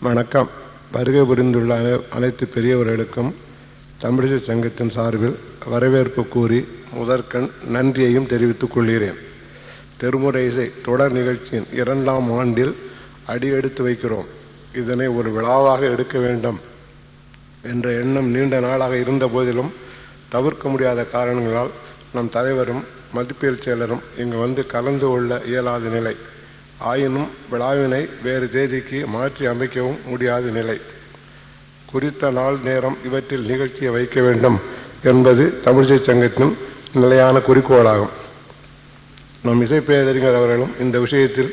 வணக்கம். வருகை புரிந்துள்ள அனைத்து பெரியவர்களுக்கும் தமிழிசை சங்கத்தின் சார்பில் வரவேற்பு கூறி முதற்கண் நன்றியையும் தெரிவித்துக் கொள்கிறேன். திருமுறை இசை தொடர் நிகழ்ச்சியின் 2ஆம் ஆண்டில் அடியெடுத்து வைக்கிறோம். இதனை ஒரு விழாவாக எடுக்க வேண்டும் என்ற எண்ணம் நீண்ட நாளாக இருந்த போதிலும் தவிர்க்க முடியாத காரணங்களால் நம் தலைவரும் மதிப்பியல் செயலரும் இங்கு வந்து கலந்து கொள்ள இயலாத நிலை. ஆயினும் விழாவினை வேறு தேதிக்கு மாற்றி அமைக்கவும் முடியாத நிலை. குறித்த நாள் நேரம் இவற்றில் நிகழ்ச்சியை வைக்க வேண்டும் என்பது தமிழிசை சங்கத்தின் நிலையான குறிக்கோளாகும். நம் இசைப்பேரறிஞர் அவர்களும் இந்த விஷயத்தில்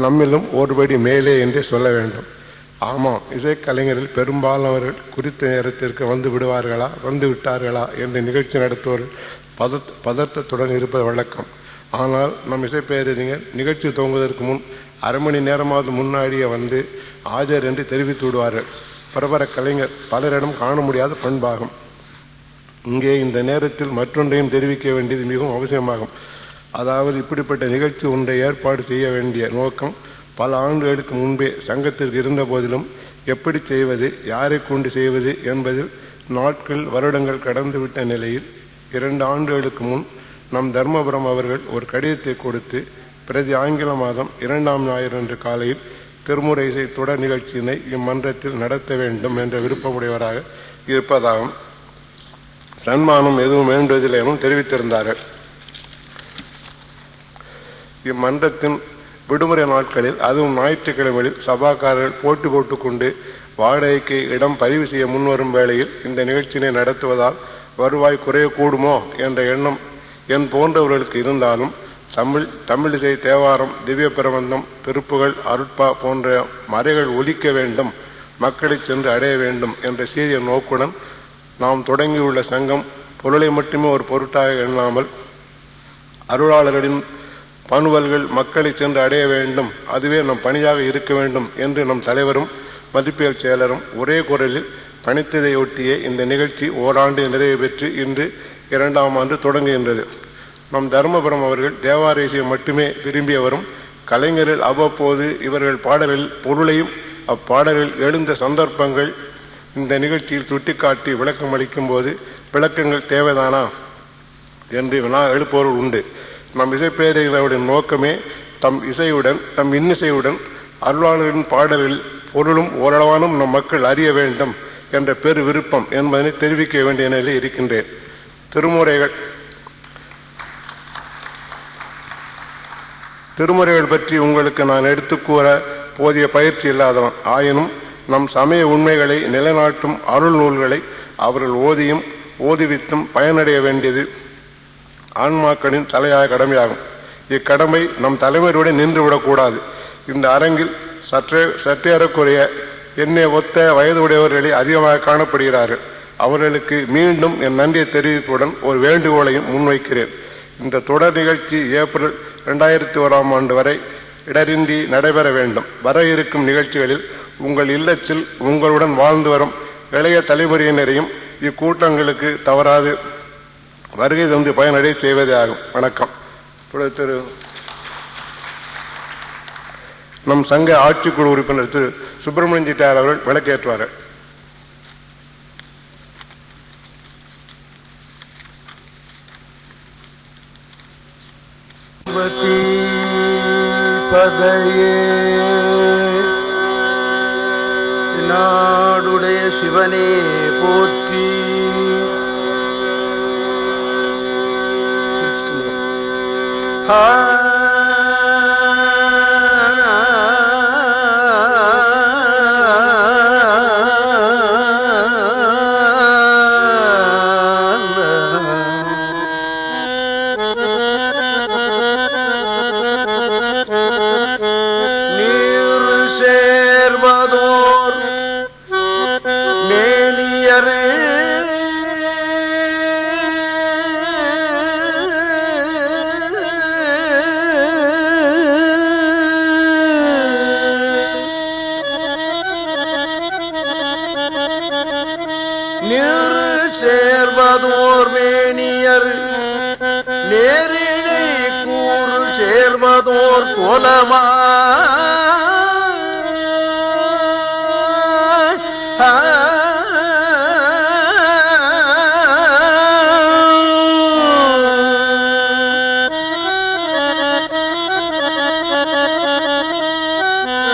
நம்மிலும் ஒருபடி மேலே என்றே சொல்ல வேண்டும். ஆமாம், இசைக்கலைஞரில் பெரும்பாலானவர்கள் குறித்த நேரத்திற்கு வந்து விடுவார்களா, வந்து விட்டார்களா என்று நிகழ்ச்சி நடத்துவோர் பதட்டத்துடன் இருப்பது வழக்கம். ஆனால் நம் இசைப்பேரறிஞர் நிகழ்ச்சி துவங்குவதற்கு முன் அரை மணி நேரமாவது முன்னாடியே வந்து ஆஜர் என்று தெரிவித்து விடுவார்கள். பிரபல கலைஞர் பலரிடம் காண முடியாத பண்பாகும். இங்கே இந்த நேரத்தில் மற்றொன்றையும் தெரிவிக்க வேண்டியது மிகவும் அவசியமாகும். அதாவது, இப்படிப்பட்ட நிகழ்ச்சி ஒன்றை ஏற்பாடு செய்ய வேண்டிய நோக்கம் பல ஆண்டுகளுக்கு முன்பே சங்கத்திற்கு இருந்த போதிலும் எப்படி செய்வது, யாரை கொண்டு செய்வது என்பதில் நாட்கள் வருடங்கள் கடந்துவிட்ட நிலையில் 2 ஆண்டுகளுக்கு முன் நம் தர்மபுரம் அவர்கள் ஒரு கடிதத்தை கொடுத்து பிரதி ஆங்கில மாதம் 2ஆம் ஞாயிறு அன்று காலையில் திருமுறை இசை தொடர் நிகழ்ச்சியினை இம்மன்றத்தில் நடத்த வேண்டும் என்ற விருப்பமுடையவராக இருப்பதாகவும் சன்மானம் எதுவும் வேண்டுவதில்லை எனவும் தெரிவித்திருந்தார்கள். இம்மன்றத்தின் விடுமுறை நாட்களில், அதுவும் ஞாயிற்றுக்கிழமைகளில் சபாக்காரர்கள் போட்டி போட்டுக்கொண்டு வாடகைக்கு இடம் பதிவு செய்ய முன்வரும் வேளையில் இந்த நிகழ்ச்சியினை நடத்துவதால் வருவாய் குறையக்கூடுமோ என்ற எண்ணம் என் போன்றவர்களுக்கு இருந்தாலும் தமிழிசை, தேவாரம், திவ்ய பிரபந்தம், திருப்புகள், அருட்பா போன்ற மறைகள் ஒலிக்க வேண்டும், மக்களை சென்று அடைய வேண்டும் என்ற சீரிய நோக்குடன் நாம் தொடங்கியுள்ள சங்கம் பொருளை மட்டுமே ஒரு பொருட்டாக எண்ணாமல் அருளாளர்களின் பணுவல்கள் மக்களை சென்று அடைய வேண்டும், அதுவே நம் பணியாக இருக்க வேண்டும் என்று நம் தலைவரும் மதிப்பியல் செயலரும் ஒரே குரலில் பணித்ததையொட்டியே இந்த நிகழ்ச்சி ஓராண்டு நிறைவு பெற்று இன்று 2ஆம் ஆண்டு தொடங்குகின்றது. நம் தர்மபுரம் அவர்கள் தேவார இசையை மட்டுமே விரும்பியவரும், கலைஞரில் அவ்வப்போது இவர்கள் பாடலில் பொருளையும் அப்பாடலில் எழுந்த சந்தர்ப்பங்கள் இந்த நிகழ்ச்சியில் சுட்டிக்காட்டி விளக்கம் அளிக்கும் போது விளக்கங்கள் தேவைதானா என்று வினா எழுப்பவர்கள் உண்டு. நம் இசைப்பேரறிஞர்களுடைய நோக்கமே தம் இன்னிசையுடன் அருளாளரின் பாடலில் பொருளும் ஓரளவானும் நம் மக்கள் அறிய வேண்டும் என்ற பெரு விருப்பம் என்பதனை தெரிவிக்க வேண்டிய நிலையில் இருக்கின்றேன். திருமுறைகள் பற்றி உங்களுக்கு நான் எடுத்துக் கூற போதிய பயிற்சி இல்லாதவன். ஆயினும் நம் சமய உண்மைகளை நிலைநாட்டும் அருள் நூல்களை அவர்கள் ஓதியும் ஓதுவித்தும் பயனடைய வேண்டியது ஆன்மாக்களின் தலையாய கடமையாகும். இக்கடமை நம் தலைமையுடன் நின்றுவிடக்கூடாது. இந்த அரங்கில் சற்றேறக்குறைய என்னை ஒத்த வயது உடையவர்களே அதிகமாக காணப்படுகிறார்கள். அவர்களுக்கு மீண்டும் என் நன்றியை தெரிவிப்புடன் ஒரு வேண்டுகோளையும் முன்வைக்கிறேன். இந்த தொடர் நிகழ்ச்சி ஏப்ரல் 2001ஆம் ஆண்டு வரை இடரின்றி நடைபெற வேண்டும். வர இருக்கும் நிகழ்ச்சிகளில் உங்கள் இல்லத்தில் உங்களுடன் வாழ்ந்து வரும் இளைய தலைமுறையினரையும் இக்கூட்டங்களுக்கு தவறாது வருகை தந்து பயனடை செய்வதே ஆகும். வணக்கம். நம் சங்க ஆட்சிக்குழு உறுப்பினர் திரு சுப்பிரமணியன் செட்டியார் அவர்கள் விளக்கேற்றுவார்கள். பதையே நாடுடைய சிவனே போற்றி. சேர்வதோர் வேணியர் நேரிழை கூறு சேர்வதோர் கோலமா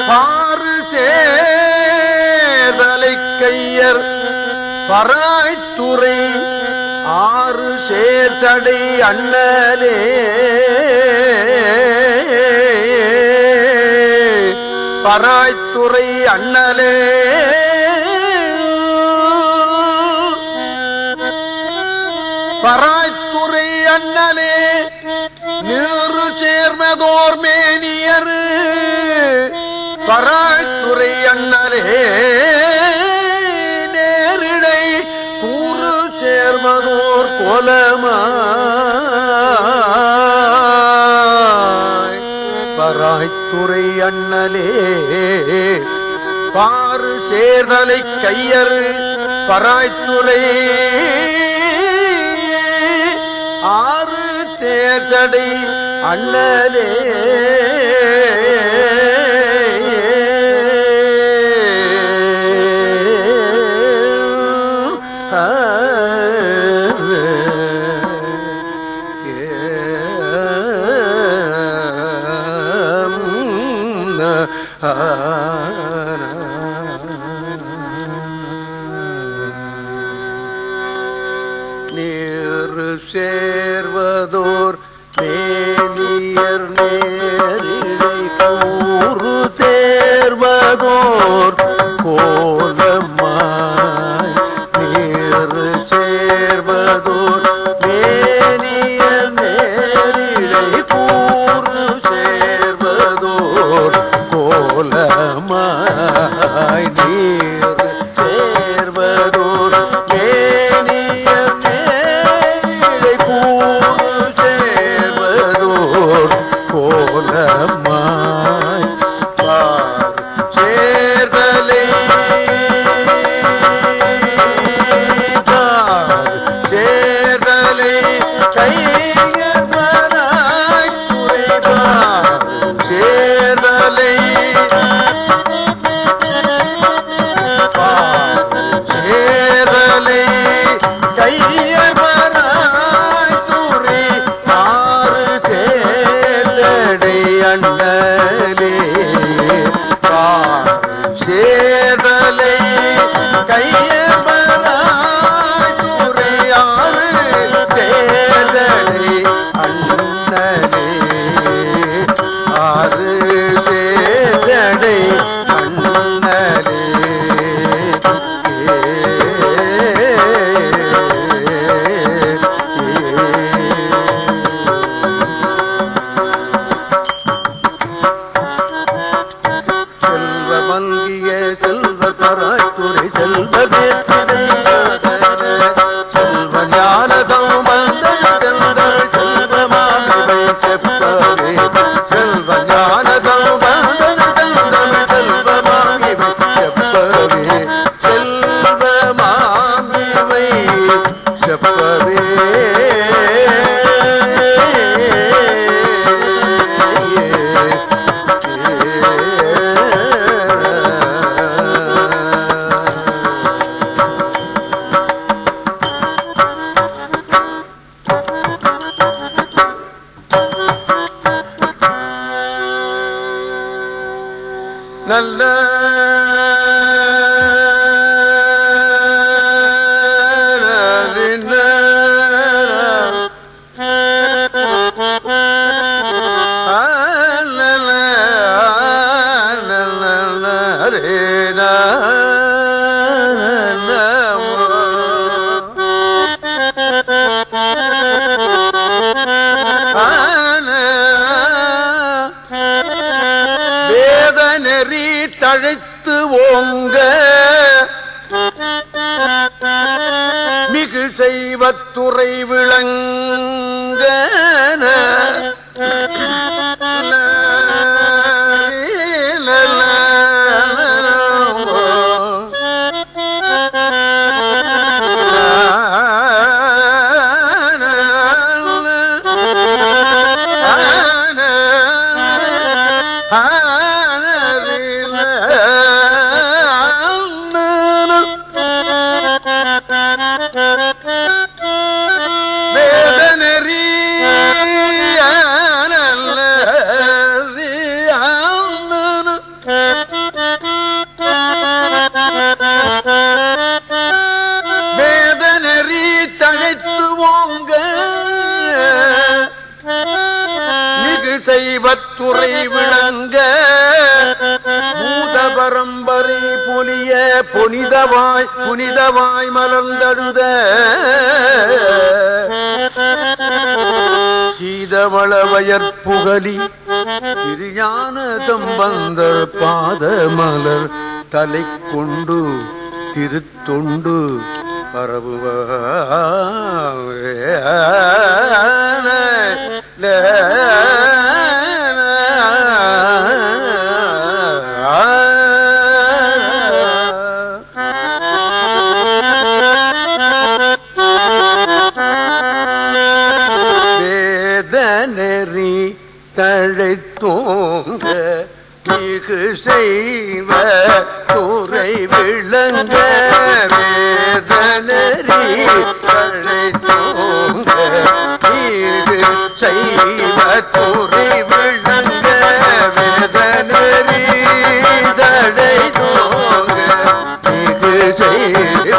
பாரு சேதலை கையர் பராய்த்துறை ஆறு சேர்த்தடை அண்ணலே பராய்த்துறை அண்ணலே பராய்த்துறை அண்ணலே நீரு சேர்மதோர் மேனியர் பராய்த்துறை அண்ணலே நேரிடை கூறு சேர்மதோர் கோலமாய் பராய்த்துறை அண்ணலே பாரு சேர்தலை கையர் பராய்த்துறை ஆறு தேர்தடை அண்ணலே நீரு சேர்வதோர் மேனியர் நேரிடை கூறு தேர்வதோர் கோலமாய் நீரு சேர்வதோர் மேனியர் நேரிடை கூறு சேர்வதோர் கோலமாய் நீர் சேர்வதோர் மேனியர் நேரிடை கூறு சேர்வதோர் கோலமாய் பார் சேர்தலை சேர்தலை கையர் பராய்த்துறை சேர்தலை சேர்தலை கையர் பராய்த்துறை ஆறு சேர்தடை அண்ணலே சேர்தலை கையர் பராய்த்துறை ஆறு சேர்தடை அண்ணலே ஆறு சேர்தடை அண்ணலே செல்வ மல்கிய செல்வ பராய்த்துறை செல்வ செல்வ ஞானதம் வந்தல் செல்வ மாமிவை செப்பவே செல்வ ஞானதம் வந்தல் செல்வ மாமிவை செப்பவே செல்வ மாமிவை செப்பவே நல்ல நெறி தழைத்து ஓங்க மிகு செய்வத்துறை விளங்க பாதமலரம்பரை பொலிய புனிதவாய் மலர்ந்தழுத சீதமள வயற்புகலி திருஞான சம்பந்தர் பாதமலர் தலை கொண்டு திருத்தொண்டு வேதனெறி தழைத்தோங்க மிகு செய்வ துறை விளங்க வேதனெறி தழைத்தோங்க மிகு செய்வ துறை விளங்க வேதனெறி தழைத்தோங்க மிகு செய்வ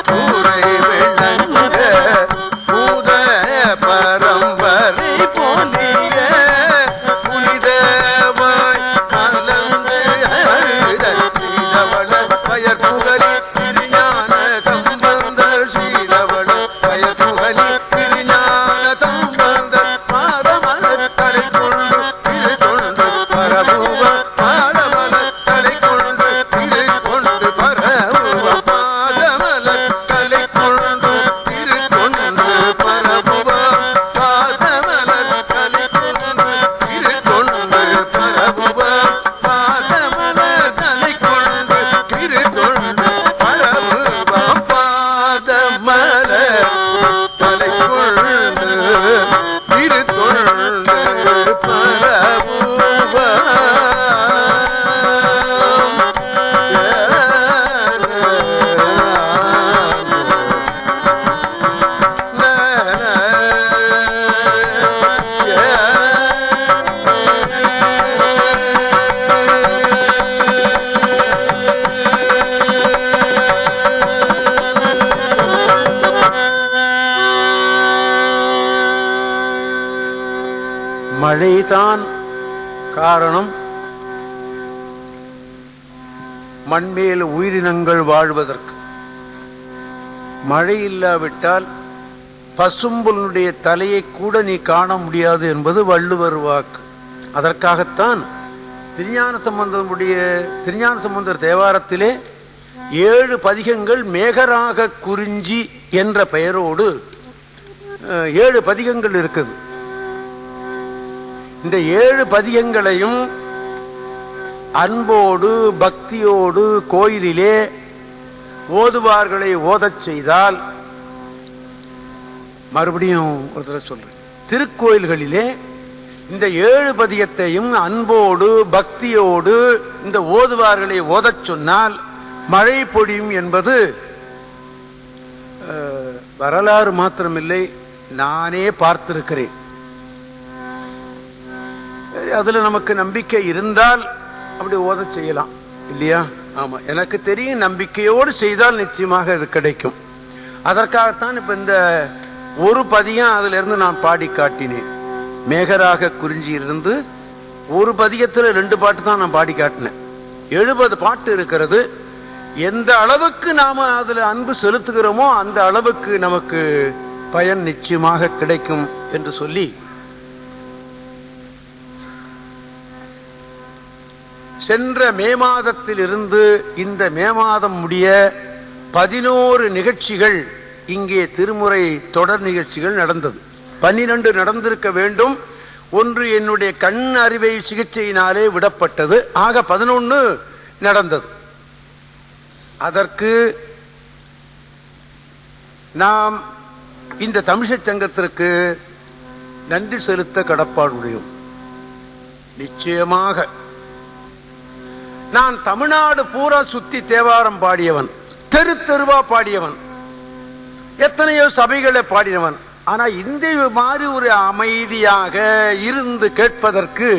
துறை விளங்க பூத பரம்பரை போலிய புனிதவாய் கலந்து சீதவள பயற்புகலி திருஞான சம்பந்தர் சீதவள பயற்புகலி திருஞான சம்பந்தர் பாதமலர் தலை கொண்டு திருத்தொண்டு பரபுவ பாதமலர் தலை கொண்டு திருத்தொண்டு பரபுவ பாதமலர் தலை கொண்டு திருத்தொண்டு பரபுவ பாதமலர் தலை கொண்டு திருத்தொண்டு பரபுவ பாதமலர் தலை கொண்டு திருத்தொண்டு பரபுவ பாதமலர் தலை கொண்டு திருத்தொண்டு பரபுவ மழைதான் காரணம் மண்மேல் உயிரினங்கள் வாழ்வதற்கு. மழை இல்லாவிட்டால் பசும்புல்லுடைய தலையை கூட நீ காண முடியாது என்பது வள்ளுவர் வாக்கு. அதற்காகத்தான் திருஞான சம்பந்தர் தேவாரத்திலே 7 பதிகங்கள் மேகராக குறிஞ்சி என்ற பெயரோடு 7 பதிகங்கள் இருக்குது. இந்த 7 பதிகங்களையும் அன்போடு பக்தியோடு கோயிலிலே ஓதுவார்களை ஓதச் செய்தால், மறுபடியும் ஒரு தடவை சொல்றேன், திருக்கோயில்களிலே இந்த 7 பதிகத்தையும் அன்போடு பக்தியோடு இந்த ஓதுவார்களை ஓதச் சொன்னால் மழை பொழியும் என்பது வரலாறு மாத்திரமில்லை, நானே பார்த்திருக்கிறேன். அதுல நமக்கு நம்பிக்கை இருந்தால் அப்படி ஓத செய்யலாம் இல்லையா? ஆமா, எனக்கு தெரியும், நம்பிக்கையோடு செய்தால் நிச்சயமாக இது கிடைக்கும். அதற்காகத்தான் இப்ப இந்த ஒரு பதியம் அதுல இருந்து நான் பாடி காட்டினேன். மேகராக குறிஞ்சி இருந்து ஒரு பதியத்துல 2 பாட்டு தான் நான் பாடி காட்டினேன். 70 பாட்டு இருக்கிறது. எந்த அளவுக்கு நாம அதுல அன்பு செலுத்துகிறோமோ அந்த அளவுக்கு நமக்கு பயன் நிச்சயமாக கிடைக்கும் என்று சொல்லி, சென்ற மே மாதத்தில் இருந்து இந்த மே மாதம் முடிய 11 நிகழ்ச்சிகள் இங்கே திருமுறை தொடர் நிகழ்ச்சிகள் நடந்தது. 12 நடந்திருக்க வேண்டும். ஒன்று என்னுடைய கண் அறுவை சிகிச்சையினாலே விடப்பட்டது. ஆக 11 நடந்தது. அதற்கு நாம் இந்த தமிழ்ச் சங்கத்திற்கு நன்றி செலுத்த கடப்பாடுடையோம். நிச்சயமாக நான் தமிழ்நாடு பூரா சுத்தி தேவாரம் பாடியவன், தெரு தெருவா பாடியவன், எத்தனையோ சபைகளை பாடினவன். ஆனா இந்த மாதிரி ஒரு அமைதியாக இருந்து கேட்பதற்கு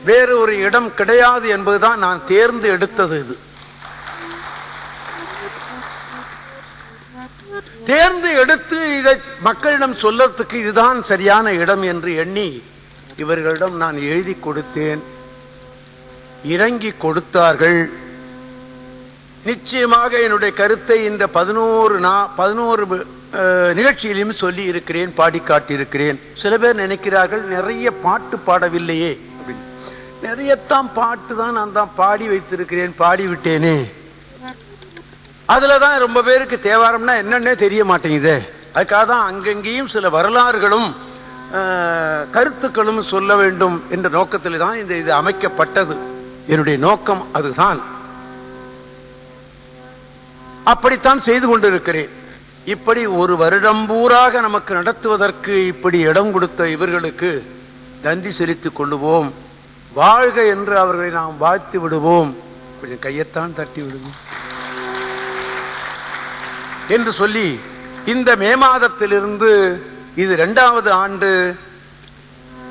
வேறு ஒரு இடம் கிடையாது என்பதுதான் நான் தேர்ந்து எடுத்தது. இது தேர்ந்து எடுத்து இதை மக்களிடம் சொல்லறதுக்கு இதுதான் சரியான இடம் என்று எண்ணி இவர்களிடம் நான் எழுதி கொடுத்தேன். இறங்கி கொடுத்தார்கள். நிச்சயமாக என்னுடைய கருத்தை இந்த 11 நிகழ்ச்சியிலும் சொல்லி இருக்கிறேன், பாடி காட்டியிருக்கிறேன். சில பேர் நினைக்கிறார்கள் நிறைய பாட்டு பாடவில்லையே அப்படின்னு. நிறையத்தான் பாட்டு தான் நான் தான் பாடி வைத்திருக்கிறேன், பாடி விட்டேனே. அதுலதான் ரொம்ப பேருக்கு தேவாரம்னா என்னன்னே தெரிய மாட்டேங்குது. அதுக்காக தான் அங்கங்கேயும் சில வரலாறுகளும் கருத்துக்களும் சொல்ல வேண்டும் என்ற நோக்கத்தில் தான் இது அமைக்கப்பட்டது. என்னுடைய நோக்கம் அதுதான். அப்படித்தான் செய்து கொண்டிருக்கிறேன். இப்படி ஒரு வருடம் பூராக நமக்கு நடத்துவதற்கு இப்படி இடம் கொடுத்த இவர்களுக்கு நன்றி செலுத்திக் கொள்ளுவோம். வாழ்க என்று அவர்களை நாம் வாழ்த்து விடுவோம். கொஞ்சம் கையத்தான் தட்டி விடுவோம் என்று சொல்லி, இந்த மே மாதத்திலிருந்து இது 2வது ஆண்டு.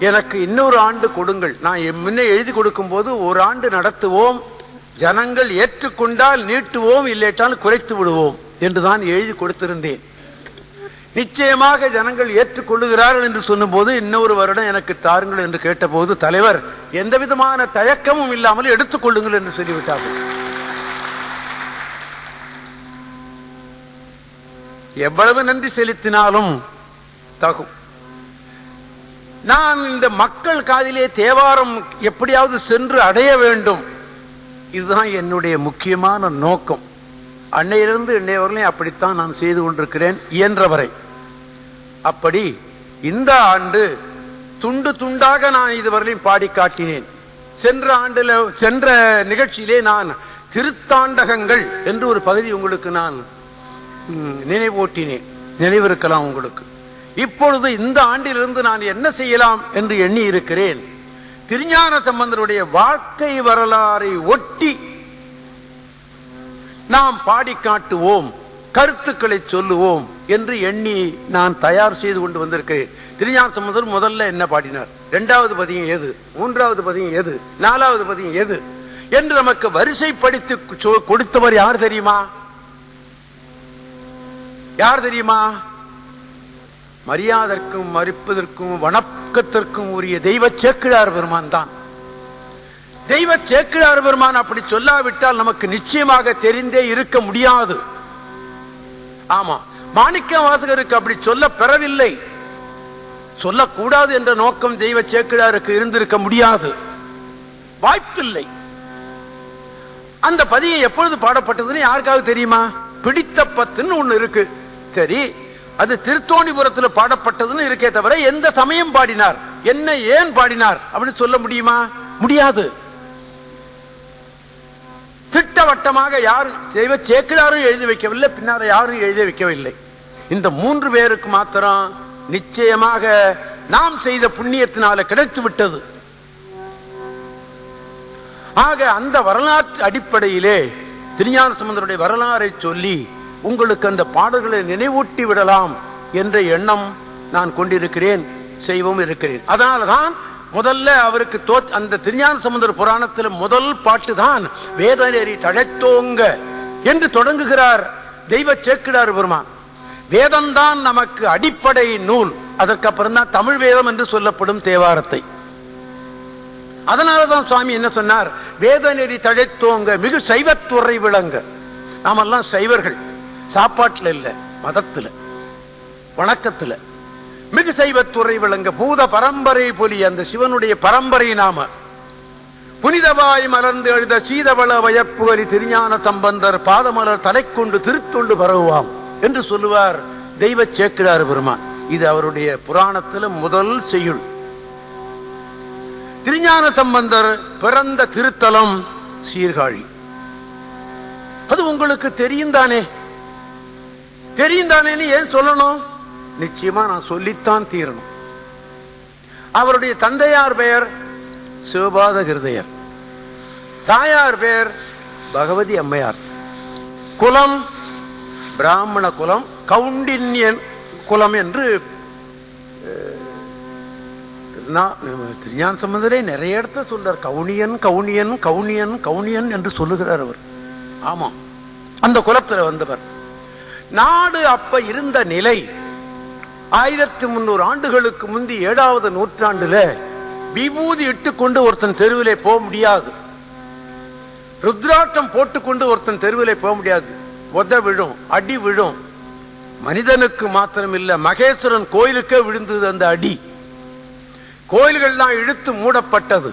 எனக்கு இன்னொரு ஆண்டு கொடுங்கள். நான் முன்னே எழுதி கொடுக்கும் போது ஒரு ஆண்டு நடத்துவோம், ஜனங்கள் ஏற்றுக்கொண்டால் நீட்டுவோம், இல்லேட்டால் குறைத்து விடுவோம் என்றுதான் எழுதி கொடுத்திருந்தேன். நிச்சயமாக ஜனங்கள் ஏற்றுக்கொள்ளுகிறார்கள் என்று சொன்ன போது இன்னொரு வருடம் எனக்கு தாருங்கள் என்று கேட்டபோது தலைவர் எந்த விதமான தயக்கமும் இல்லாமல் எடுத்துக் கொள்ளுங்கள் என்று சொல்லிவிட்டார்கள். எவ்வளவு நன்றி செலுத்தினாலும் தகும். நான் இந்த மக்கள் காதிலே தேவாரம் எப்படியாவது சென்று அடைய வேண்டும், இதுதான் என்னுடைய முக்கியமான நோக்கம். அன்னையிலிருந்து இன்னைய வரையிலும் அப்படித்தான் நான் செய்து கொண்டிருக்கிறேன், இயன்றவரை. அப்படி இந்த ஆண்டு துண்டு துண்டாக நான் இதுவரையிலும் பாடி காட்டினேன். சென்ற நிகழ்ச்சியிலே நான் திருத்தாண்டகங்கள் என்று ஒரு பகுதி உங்களுக்கு நான் நினைவூட்டினேன், நினைவிருக்கலாம் உங்களுக்கு. இப்பொழுது இந்த ஆண்டிலிருந்து நான் என்ன செய்யலாம் என்று எண்ணி இருக்கிறேன். திருஞான சம்பந்தருடைய வாழ்க்கை வரலாறை ஒட்டி நாம் பாடி காட்டுவோம், கருத்துக்களை சொல்லுவோம் என்று எண்ணி நான் தயார் செய்து கொண்டு வந்திருக்கிறேன். திருஞான சம்பந்தர் முதல்ல என்ன பாடினார், 2வது பதியம் எது, 3வது பதியம் எது, 4வது பதியம் எது என்று நமக்கு வரிசைப்படுத்தி கொடுத்தவர் யார் தெரியுமா? யார் தெரியுமா? மரியாதற்கும் மறுப்பதற்கும் வணக்கத்திற்கும் உரிய தெய்வ சேக்கிழார் பெருமான் தான். தெய்வ சேக்கிழார் பெருமான் அப்படி சொல்லாவிட்டால் நமக்கு நிச்சயமாக தெரிந்தே இருக்க முடியாது. ஆமா, மாணிக்க வாசகருக்கு அப்படி சொல்ல பெறவில்லை, சொல்லக்கூடாது என்ற நோக்கம் தெய்வ சேக்கிழாருக்கு இருந்திருக்க முடியாது, வாய்ப்பில்லை. அந்த பதியம் எப்பொழுது பாடப்பட்டதுன்னு யாருக்காவது தெரியுமா? பிடித்த பத்துன்னு ஒண்ணு இருக்கு, சரி, அது திருத்தோணிபுரத்தில் பாடப்பட்டதுன்னு இருக்கே தவிர எந்த சமயம் பாடினார், என்ன ஏன் பாடினார் அப்படின்னு சொல்ல முடியுமா? முடியாது. திட்டவட்டமாக யார் தெய்வ சேக்கிழாரும் எழுதி வைக்கவில்லை, பின்னார யாரும் எழுதி வைக்கவில்லை. இந்த 3 பேருக்கு மாத்திரம் நிச்சயமாக நாம் செய்த புண்ணியத்தினால கிடைத்து விட்டது. ஆக அந்த வரலாற்று அடிப்படையிலே திருஞான சம்பந்தருடைய வரலாறை சொல்லி உங்களுக்கு அந்த பாடல்களை நினைவூட்டி விடலாம் என்ற எண்ணம் நான் கொண்டிருக்கிறேன், செய்வோம் இருக்கிறேன். அதனால்தான் முதல்ல அவருக்கு அந்த திருஞான சம்பந்தர் புராணத்தில் முதல் பாட்டு தான் வேதநெறி தழைத்தோங்க என்று தொடங்குகிறார் தெய்வ சேக்கிழார் பெருமான். வேதம்தான் நமக்கு அடிப்படை நூல், அதற்கப்புறம் தான் தமிழ் வேதம் என்று சொல்லப்படும் தேவாரத்தை. அதனாலதான் சுவாமி என்ன சொன்னார், வேதநெறி தழைத்தோங்க மிகு சைவத்துறை விளங்க. நாமெல்லாம் சைவர்கள், சாப்பாட்டுல இல்ல, மதத்துல, வணக்கத்துல. மிகு சைவத்துறை விளங்க பூத பரம்பரை பொலி, அந்த சிவனுடைய பரம்பரை நாம. புனிதவாய் மலர்ந்து எழுத சீதவள வயப்புகரி திருஞான சம்பந்தர் பாதமலர் தலை கொண்டு திருத்தொண்டு பரவுவாம் என்று சொல்லுவார் தெய்வ சேக்கிழார் பெருமான். இது அவருடைய புராணத்தில் முதல் செய்யுள். திருஞான சம்பந்தர் பிறந்த திருத்தலம் சீர்காழி. அது உங்களுக்கு தெரியும் தானே? தெரியும் தானேன்னு ஏன் சொல்லணும்? நிச்சயமா நான் சொல்லித்தான் தீரணும். அவருடைய தந்தையார் பெயர் சிவபாத கிருதையர், தாயார் பெயர் பகவதி அம்மையார். குலம் பிராமண குலம், கவுண்டின்யன் குலம் என்று திருஞான சம்பந்தரே நிறைய இடத்துல சொல்றார். கவுனியன் கவுனியன் கவுனியன் கவுனியன் என்று சொல்லுகிறார் அவர். ஆமா, அந்த குலத்தில் வந்தவர். நாடு அப்ப இருந்த நிலை 1300 ஆண்டுகளுக்கு முந்தி 7வது நூற்றாண்டுல விபூதி இட்டுக்கொண்டு ஒருத்தன் தெருவிலே போக முடியாது. ருத்ராட்டம் போட்டுக்கொண்டு ஒருத்தன் தெருவிலே போக முடியாது. உத விழும், அடி விழும். மனிதனுக்கு மாத்திரம் இல்ல, மகேஸ்வரன் கோயிலுக்கே விழுந்தது அந்த அடி. கோயில்கள்லாம் இழுத்து மூடப்பட்டது.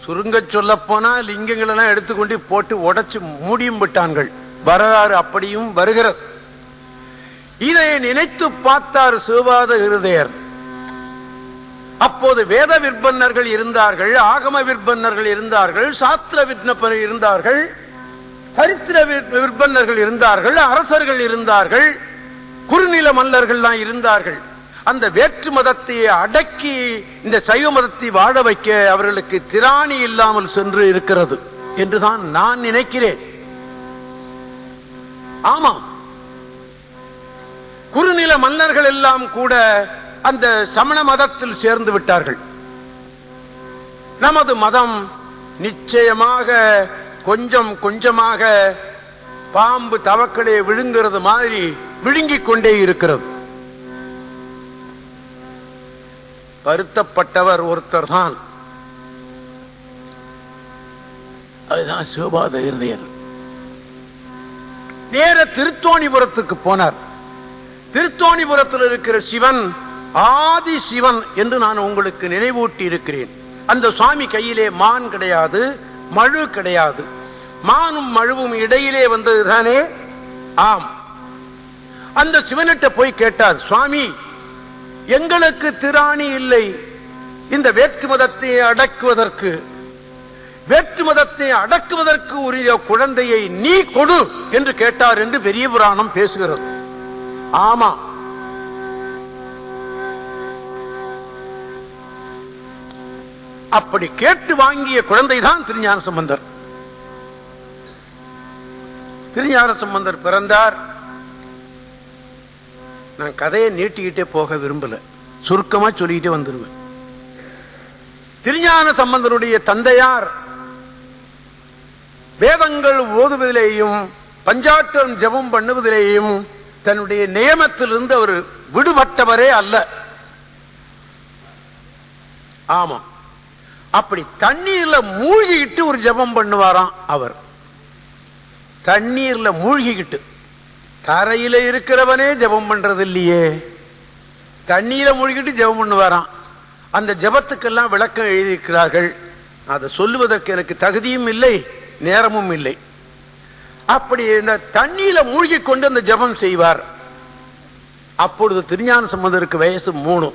சுருங்க சொல்ல போனா லிங்கங்கள் எல்லாம் எடுத்துக்கொண்டு போட்டு உடைச்சு மூடியும் விட்டார்கள். வரலாறு அப்படியும் வருகிறது. இதை நினைத்து பார்த்தார் சிவபாத ஹிருதயர். அப்போது வேத விற்பன்னர்கள் இருந்தார்கள், ஆகம விற்பன்னர்கள் இருந்தார்கள், சாஸ்திர விற்பனர் இருந்தார்கள், சரித்திர விற்பன்னர்கள் இருந்தார்கள், அரசர்கள் இருந்தார்கள், குறுநில மல்லர்கள்லாம் இருந்தார்கள். அந்த வேற்று மதத்தை அடக்கி இந்த சைவ மதத்தை வாழ வைக்க அவர்களுக்கு திராணி இல்லாமல் சென்று இருக்கிறது என்றுதான் நான் நினைக்கிறேன். ஆமா, குறுநில மன்னர்கள் எல்லாம் கூட அந்த சமண மதத்தில் சேர்ந்து விட்டார்கள். நமது மதம் நிச்சயமாக கொஞ்சம் கொஞ்சமாக பாம்பு தவக்களே விழுங்குறது மாதிரி விழுங்கிக் கொண்டே இருக்கிறது. வருத்தப்பட்டவர் ஒருத்தர் தான், அதுதான் சிவபாத ஹிருதயர். நேர திருத்தோணிபுரத்துக்கு போனார். திருத்தோணிபுரத்தில் இருக்கிற சிவன் ஆதி சிவன் என்று நான் உங்களுக்கு நினைவூட்டி இருக்கிறேன். அந்த சுவாமி கையிலே மான் கிடையாது, மழு கிடையாது. மானும் மழுவும் இடையிலே வந்ததுதானே? ஆம். அந்த சிவனிட்ட போய் கேட்டார், சுவாமி, எங்களுக்கு திராணி இல்லை இந்த வேற்று மதத்தை அடக்குவதற்கு. வேற்று மதத்தை அடக்குவதற்கு உரிய குழந்தையை நீ கொடு என்று கேட்டார் என்று பெரிய புராணம் பேசுகிறது. ஆமா, அப்படி கேட்டு வாங்கிய குழந்தைதான் திருஞான சம்பந்தர். திருஞான சம்பந்தர் பிறந்தார். நான் கதையை நீட்டிக்கிட்டே போக விரும்பல, சுருக்கமா சொல்லிக்கிட்டே வந்துருவேன். திருஞான சம்பந்தருடைய தந்தையார் வேதங்கள் ஓதுவதிலேயும் பஞ்சாட்டம் ஜபம் பண்ணுவதிலேயும் தன்னுடைய நியமத்திலிருந்து அவர் விடுபட்டவரே அல்ல. ஆமா, அப்படி தண்ணீர்ல மூழ்கிக்கிட்டு ஒரு ஜபம் பண்ணுவாராம். அவர் தண்ணீர்ல மூழ்கிக்கிட்டு, தரையில இருக்கிறவனே ஜபம் பண்றது இல்லையே, தண்ணீர மூழ்கிட்டு ஜபம் பண்ணுவாராம். அந்த ஜபத்துக்கெல்லாம் விளக்கம் எழுதியிருக்கிறார்கள். அதை சொல்லுவதற்கு எனக்கு தகுதியும் இல்லை, நேரமும் இல்லை. அப்படி இந்த தண்ணீர மூழ்கி கொண்டு அந்த ஜபம் செய்வார். அப்பொழுது திருஞான சம்பந்தருக்கு வயசு 3.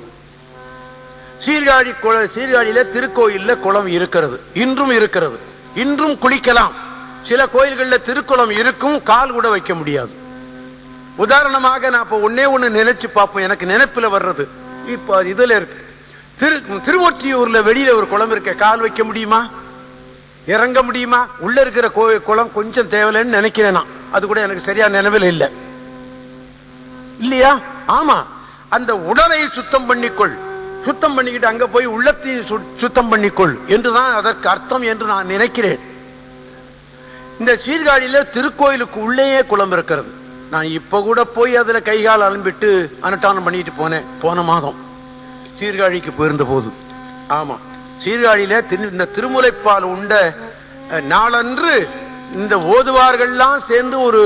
சீர்காழியில திருக்கோயில்ல குளம் இருக்கிறது, இன்றும் இருக்கிறது. இன்றும் குளிக்கலாம். சில கோயில்களில் திருக்குளம் இருக்கும், கால் கூட வைக்க முடியாது. உதாரணமாக நான் இப்ப ஒன்னே ஒண்ணு நினைச்சு பார்ப்போம், எனக்கு நினைப்புல வர்றது. இப்ப இதுல இருக்கு, திருவொற்றியூர்ல வெளியில ஒரு குளம் இருக்க, கால் வைக்க முடியுமா? இறங்க முடியுமா? உள்ள இருக்கிற குளம் கொஞ்சம் தேவையில்லைன்னு நினைக்கிறேன். அது கூட எனக்கு சரியா நினைவில் இல்லை, இல்லையா? ஆமா, அந்த உடலை சுத்தம் பண்ணிக்கொள், சுத்தம் பண்ணிக்கிட்டு அங்க போய் உள்ளத்தையும் சுத்தம் பண்ணிக்கொள் என்றுதான் அதற்கு அர்த்தம் என்று நான் நினைக்கிறேன். இந்த சீர்காழியில திருக்கோயிலுக்கு உள்ளேயே குளம் இருக்கிறது. நான் இப்ப கூட போய் அதுல கைகால் அலம்பிட்டு அனுஷ்டானம் பண்ணிட்டு போனேன், போன மாதம் சீர்காழிக்கு போயிருந்த போது. ஆமா, சீர்காழியில இந்த திருமுலைப்பால் உண்ட நாளன்று இந்த ஓதுவார்கள்லாம் சேர்ந்து ஒரு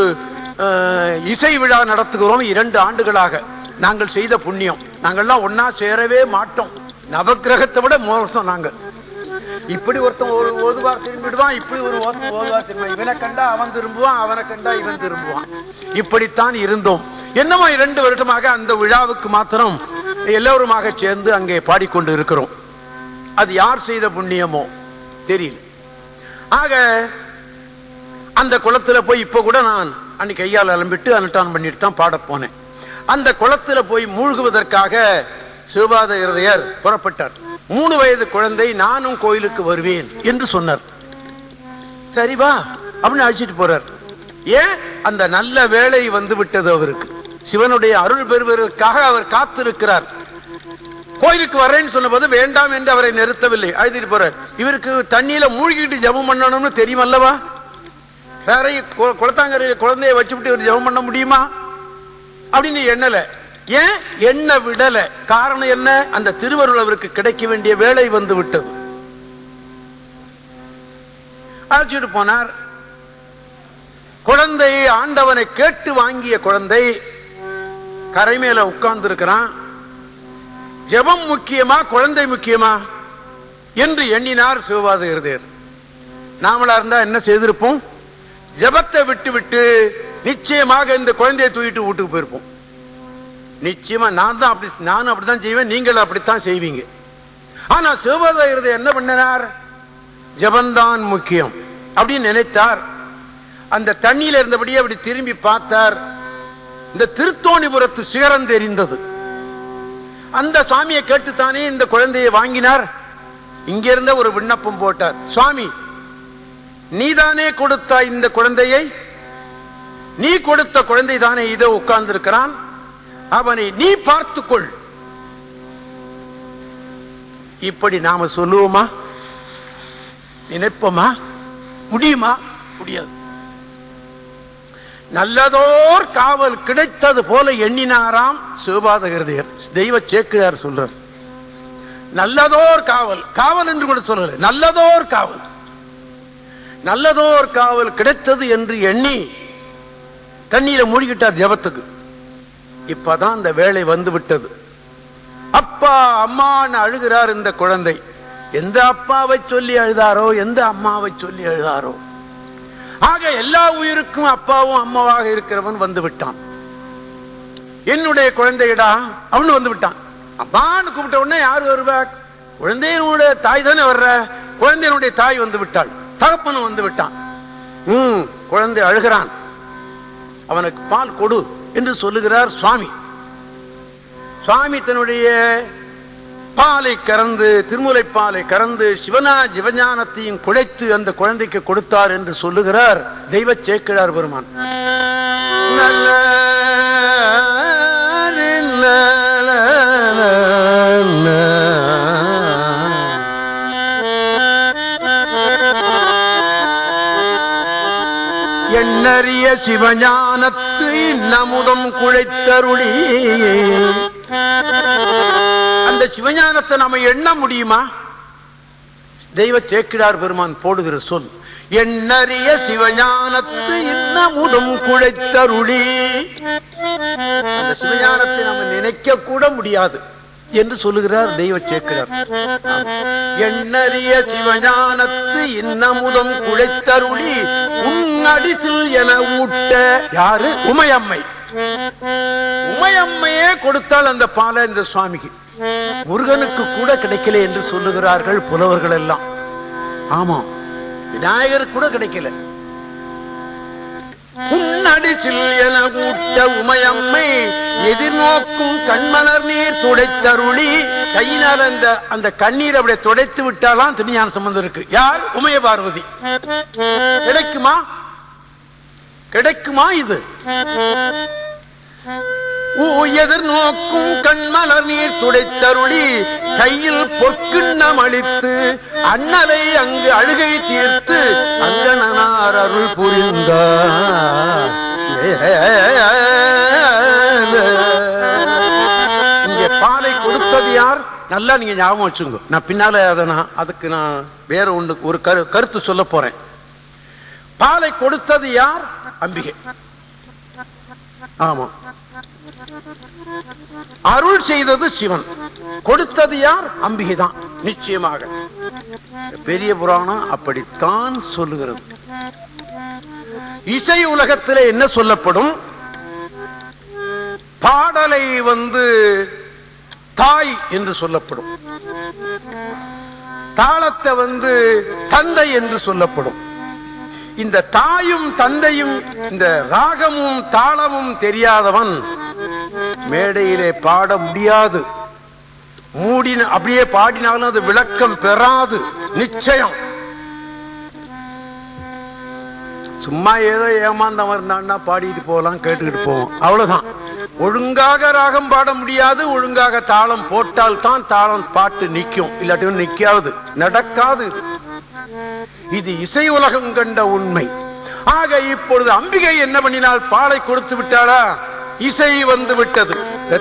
இசை விழா நடத்துகிறோம். 2 ஆண்டுகளாக நாங்கள் செய்த புண்ணியம். நாங்கள்லாம் ஒன்னா சேரவே மாட்டோம், நவக்கிரகத்தை விட மோசம் நாங்கள். இப்படி ஒருத்தன் ஒரு ஓதுவார் திரும்பிடுவான், இப்படி ஒரு ஓதுவார் திரும்ப, இவனை கண்டா அவன் திரும்புவான், அவனை கண்டா இவன் திரும்புவான். இப்படித்தான் இருந்தோம். என்னமோ 2 வருடமாக அந்த விழாவுக்கு மாத்திரம் எல்லோருமாக சேர்ந்து அங்கே பாடிக்கொண்டு இருக்கிறோம். அது யார் செய்த புண்ணியமோ தெரியல. ஆக அந்த குளத்துல போய் இப்ப கூட நான் அன்னைக்கு கையால் அலம்பிட்டு அனுஷ்டானம் பண்ணிட்டு தான் பாட போனேன். அந்த குளத்துல போய் மூழ்குவதற்காக சிவபாத ஹிருதயர் புறப்பட்டார். 3 வயது குழந்தை, நானும் கோயிலுக்கு வருவேன் என்று சொன்னார். சரிவா அப்படின்னு அழைச்சிட்டு போறார். ஏன்? அந்த நல்ல வேளை வந்து விட்டது அவருக்கு. சிவனுடைய அருள் பெறுவதற்காக அவர் காத்திருக்கிறார். கோயிலுக்கு வரேன்னு சொன்னபோது வேண்டாம் என்று அவரை நிறுத்தவில்லை, அழைச்சிட்டு போறார். இவருக்கு தண்ணியில மூழ்கிட்டு ஜபம் பண்ணணும்னு தெரியும் அல்லவா? குளத்தாங்கரையில குழந்தைய வச்சுவிட்டு இவர் ஜபம் பண்ண முடியுமா அப்படின்னு எண்ணல. ஏன் எண்ண விடல? காரணம் என்ன? அந்த திருவருள் அவருக்கு கிடைக்க வேண்டிய வேலை வந்து விட்டது. அழைச்சிட்டு போனார். குழந்தை ஆண்டவனை கேட்டு வாங்கிய குழந்தை கரை மேல உட்கார்ந்து இருக்கிறான். ஜெபம் முக்கியமா குழந்தை முக்கியமா என்று எண்ணினார் சிவபாத இருதயர். நாமளா இருந்தா என்ன செய்திருப்போம்? ஜெபத்தை விட்டு விட்டு நிச்சயமாக இந்த குழந்தையை தூக்கிட்டு வீட்டுக்கு போயிருப்போம். நிச்சயமா நானும் அப்படித்தான் செய்வேன், நீங்கள் அப்படித்தான் செய்வீங்க. ஆனா சிவபாத இருதயர் என்ன பண்ணார்? ஜெபந்தான் முக்கியம் அப்படின்னு நினைத்தார். அந்த தண்ணியில இருந்தபடியே அப்படி திரும்பி பார்த்தார். இந்த திருத்தோணிபுரத்து சிகரம் தெரிந்தது. அந்த சுவாமியை கேட்டுத்தானே இந்த குழந்தையை வாங்கினார். இங்க இருந்த ஒரு விண்ணப்பம் போட்டார். சுவாமி, நீதானே கொடுத்தாய் இந்த குழந்தையை, நீ கொடுத்த குழந்தை தானே இதோ உட்கார்ந்து இருக்கிறான், அவனை நீ பார்த்துக்கொள். இப்படி நாம சொல்லுவோமா? நினைப்போமா? முடியுமா? முடியாது. நல்லதோர் காவல் கிடைத்தது போல எண்ணினாராம் சிவபாத இருதயர். தெய்வ சேக்கிழார் சொல்றார், நல்லதோர் காவல், காவல் என்று கூட சொல்லல, நல்லதோர் காவல், நல்லதோர் காவல் கிடைத்தது என்று எண்ணி தண்ணீரை மூழ்கிட்டார் ஜபத்துக்கு. இப்பதான் அந்த வேலை வந்து விட்டது. அப்பா அம்மான்னு அழுகிறார் இந்த குழந்தை. எந்த அப்பாவை சொல்லி அழுதாரோ, எந்த அம்மாவை சொல்லி அழுதாரோ. ஆக எல்லா உயிருக்கும் அப்பாவும் அம்மாவாக இருக்கிறவன் வந்து விட்டான். என்னுடைய குழந்தைடா அவனு வந்து விட்டான். அப்பான்னு கூப்பிட்ட உடனே யாரு வருவா? குழந்தையினுடைய தாய் தானே வர்ற. குழந்தையினுடைய தாய் வந்து விட்டாள், தகப்பனும் வந்து விட்டான். குழந்தை அழுகிறான், அவனுக்கு பால் கொடு என்று சொல்லுகிறார் சுவாமி. சுவாமி தன்னுடைய பாலை கறந்து, திருமுலை பாலை கறந்து சிவஞானத்தையும் குழைத்து அந்த குழந்தைக்கு கொடுத்தார் என்று சொல்லுகிறார் தெய்வ சேக்கிழார் பெருமான். எண்ணறிய சிவஞானத்து இன்னமுதம் குழைத்தருளி. அந்த சிவஞானத்தை நாம எண்ண முடியுமா? தெய்வ சேக்கிழார் பெருமான் போடுகிற சொல், எண்ணறிய சிவஞானத்து இன்னமுதம் குழைத்தருளி. அந்த சிவஞானத்தை நாம நினைக்க கூட முடியாது என்று சொல்லுகிறார் தெய்வ சேக்கிழார். எண்ணறிய சிவஞானத்து இன்னமுதம் குழைத்தருளி உன்னடிசில் என ஊட்ட. யாரு? உமையம்மை. உமையம்மையே கொடுத்தால் அந்த பாலை இந்த சுவாமிக்கு. முருகனுக்கு கூட கிடைக்கல என்று சொல்லுகிறார்கள் புலவர்கள் எல்லாம். ஆமா, விநாயகருக்கு கூட கிடைக்கல. உன்னடிசில் என ஊட்ட உமையம்மை எதிர்நோக்கும் கண்மலர் நீர் துடைத்தருளி. கையினால் அந்த கண்ணீர் அப்படியே துடைத்து விட்டாலாம் திருஞான சம்பந்தம் இருக்கு. யார்? உமைய பார்வதி. கிடைக்குமா? கிடைக்குமா? இது எதிர்நோக்கும் கண்மலர் நீர் துடைத்தருளி கையில் பொற்கிண்ணம் அளித்து அண்ணலை அங்கு அழுகை தீர்த்து அங்கனார் அருள் புரிந்தார். இங்கே பாலை கொடுத்தது யார்? நல்லா நீங்க ஞாபகம் வச்சுங்க. நான் பின்னால அதுக்கு நான் வேற ஒரு கருத்து சொல்ல போறேன். பாலை கொடுத்தது யார்? அம்பிகை. ஆமா, அருள் செய்தது சிவன், கொடுத்தது யார்? அம்பிகை தான். நிச்சயமாக பெரிய புராணம் அப்படித்தான் சொல்லுகிறது. இசை உலகத்திலே என்ன சொல்லப்படும்? பாடலை தாய் என்று சொல்லப்படும், தாளத்தை தந்தை என்று சொல்லப்படும். இந்த தாயும் தந்தையும் இந்த ராகமும் தாளமும் தெரியாதவன் மேடையிலே பாட முடியாது. அப்படியே பாடினாலும் அது விளக்கம் பெறாது. நிச்சயம் சும்மா ஏதோ ஏமாந்தவன் இருந்தான்னா பாடிட்டு போகலாம், கேட்டுக்கிட்டு போவோம், அவ்வளவுதான். ஒழுங்காக ராகம் பாட முடியாது. ஒழுங்காக தாளம் போட்டால் தான் தாளம் பாட்டு நிற்கும், இல்லாட்டி நிக்காது, நடக்காது. இது இசை உலகம் கண்ட உண்மை. ஆக இப்பொழுது அம்பிகை என்ன பண்ணினால்? பாலை கொடுத்து விட்டாளா? இசை வந்து விட்டது.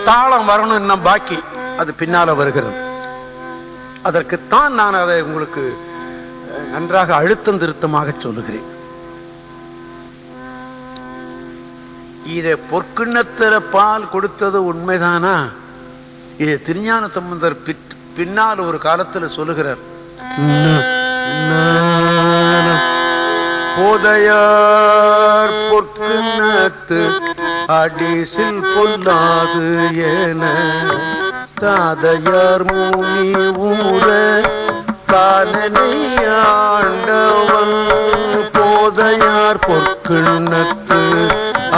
தாளம் வரணும், இன்னும் பாக்கி, அது பின்னால வருகிறது. அதற்குத்தான் நான் அதை உங்களுக்கு நன்றாக அழுத்தம் திருத்தமாக சொல்லுகிறேன். இதை பொற்கிண்ணத்தில பால் கொடுத்தது உண்மைதானா? இது திருஞான சம்பந்தர் பின்னால் ஒரு காலத்தில் சொல்லுகிறார். போதையார் பொற்கிண்ணத்து அடிசில் பொல்லாது என தாதையார் மூனி ஊர காலனை ஆண்டவன் போதையார் பொற்கிண்ணத்து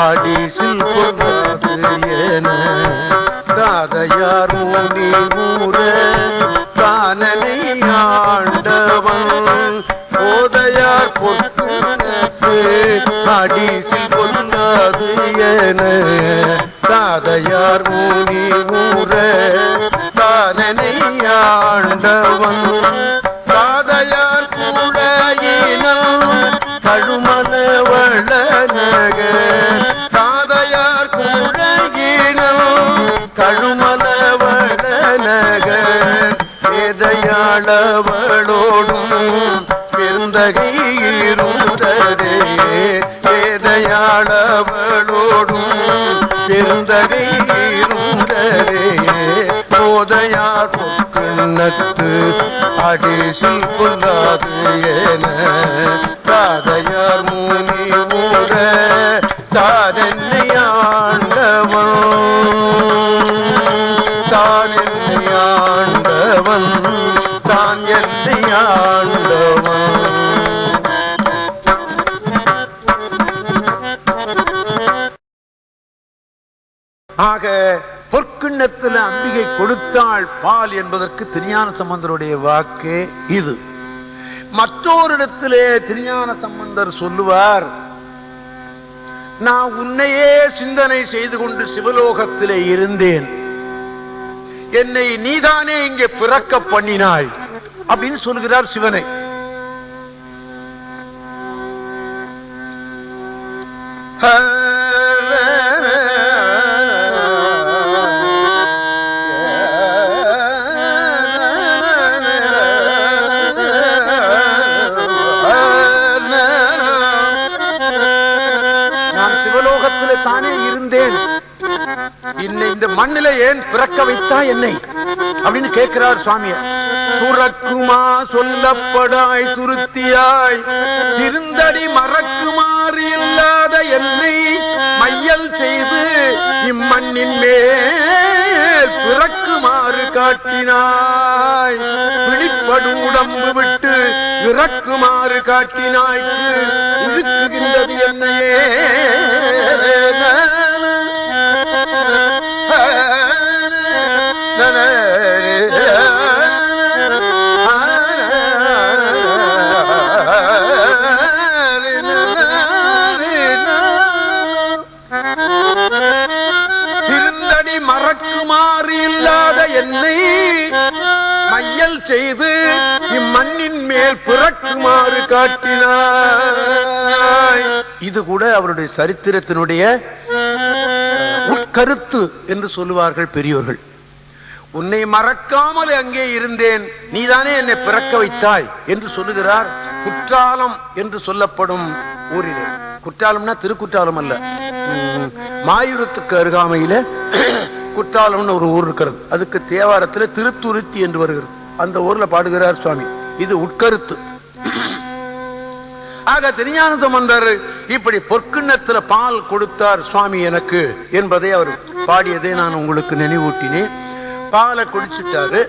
அடிசில் பொல்லாது என தாதையார் மூனி ஊர காலனை ஆண்டவன் போதையார் பொற்கிண்ணத்து அடிசில் பொல்லாது என தாதையார் மூனி ஊர காலனை ஆண்டவன் தாதையார் கூடையினம் கழுமல வளநக தாதையார் கூடையினம் கழுமல வளநக வேதையாளவளோடும் பெருந்தகை இருந்ததே வேதையாளவளோடும் பெருந்தகை இருந்ததே போதையார் பொற்கிண்ணத்து அடிசில் பொல்லாது என தாதையார் மூனி ஊர தானென்னை ஆண்டவன் தான் என்னை ஆண்டவன் தான் என்னை ஆண்டவன். ஆக பொற்கிண்ணத்தில் அம்பிகை கொடுத்தாள் பால் என்பதற்கு திருஞான சம்பந்தருடைய வாக்கே இது. மற்றொரு இடத்திலே திருஞான சம்பந்தர் சொல்லுவார், நான் உன்னையே சிந்தனை செய்து கொண்டு சிவலோகத்திலே இருந்தேன், என்னை நீதானே இங்கே பிறக்க பண்ணினாய் அப்படின்னு சொல்கிறார் சிவனை. தானே இருந்தேன், இந்த மண்ணில ஏன் பிறக்க வைத்தா என்னை அப்படின்னு கேட்கிறார் சுவாமிய. துறக்குமா சொல்லப்படாய் துருத்தியாய் திருந்தடி மறக்குமாறு இல்லாத என்னை மையல் செய்து இம்மண்ணின் மேல் பிறக்குமாறு காட்டினாய், பிடிப்படும் உடம்பு விட்டு இறக்குமாறு காட்டினாய்க்கு இழுக்குகின்றது என்னையே. திருந்தடி மறக்குமாறு இல்லாத என்னை மையல் செய்து இம்மண்ணின் மேல் பிறக்குமாறு காட்டினாய். இது கூட அவருடைய சரித்திரத்தினுடைய உட்கருத்து என்று சொல்லுவார்கள் பெரியோர்கள். உன்னை மறக்காமல் அங்கே இருந்தேன், நீதானே என்னை பிறக்க வைத்தாய் என்று சொல்லுகிறார். குற்றாலம் என்று சொல்லப்படும் ஊரிலே, குற்றாலம்னா திருக்குற்றாலம் அல்ல, மாயூரத்துக்கு அருகாமையில குற்றாலம்னு ஒரு ஊர் இருக்கிறது. அதுக்கு தேவாரத்தில் திருத்துருத்தி என்று வருகிறது. அந்த ஊர்ல பாடுகிறார் சுவாமி. இது உட்கருத்து. ஆக திருஞான சம்பந்தர் இப்படி பொற்கிண்ணத்துல பால் கொடுத்தார் சுவாமி எனக்கு என்பதை அவர் பாடியதை நான் உங்களுக்கு நினைவூட்டினேன். பாலை குடிச்சுட்டாரு,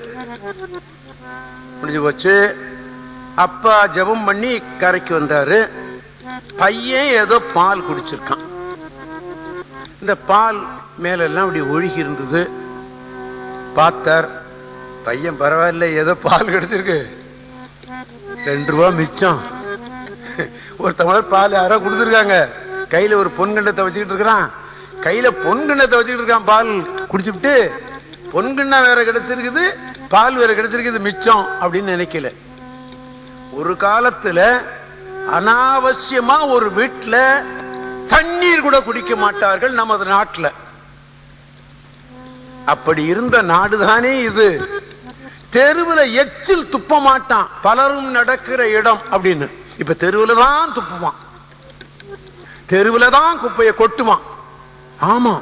முடிஞ்சு போச்சு. அப்பா ஜெபம் பண்ணி கரைக்கு வந்தாரு. பையன் ஏதோ பால் குடிச்சிருக்கான். இந்த பால் மேல எல்லாம் அப்படி ஒழுகி இருந்தது. பார்த்தார், பையன் பரவாயில்ல, ஏதோ பால் கிடைச்சிருக்கு, 2 ரூபா மிச்சம். ஒரு தமிழர் பால் யாரோ கொடுத்துருக்காங்க, கையில ஒரு பொன்கிண்ணத்தை வச்சுக்கிட்டு இருக்கிறான், கையில பொன்கிண்ணத்தை வச்சுக்கிட்டு இருக்கான். பால் குடிச்சுட்டு பொன்கிண்ணா வேற கிடைச்சிருக்குது, பால் வேற கிடைச்சிருக்குது, மிச்சம் அப்படின்னு நினைக்கல. ஒரு காலத்துல அனாவசியமா ஒரு வீட்டுல தண்ணீர் கூட குடிக்க மாட்டார்கள் நமது நாட்டுல. அப்படி இருந்த நாடுதானே இது. தெருவுல எச்சில் துப்ப மாட்டான், பலரும் நடக்கிற இடம் அப்படின்னு. இப்ப தெருவுல தான் துப்புவான், தெருவுல தான் குப்பையை கொட்டுவான். ஆமா,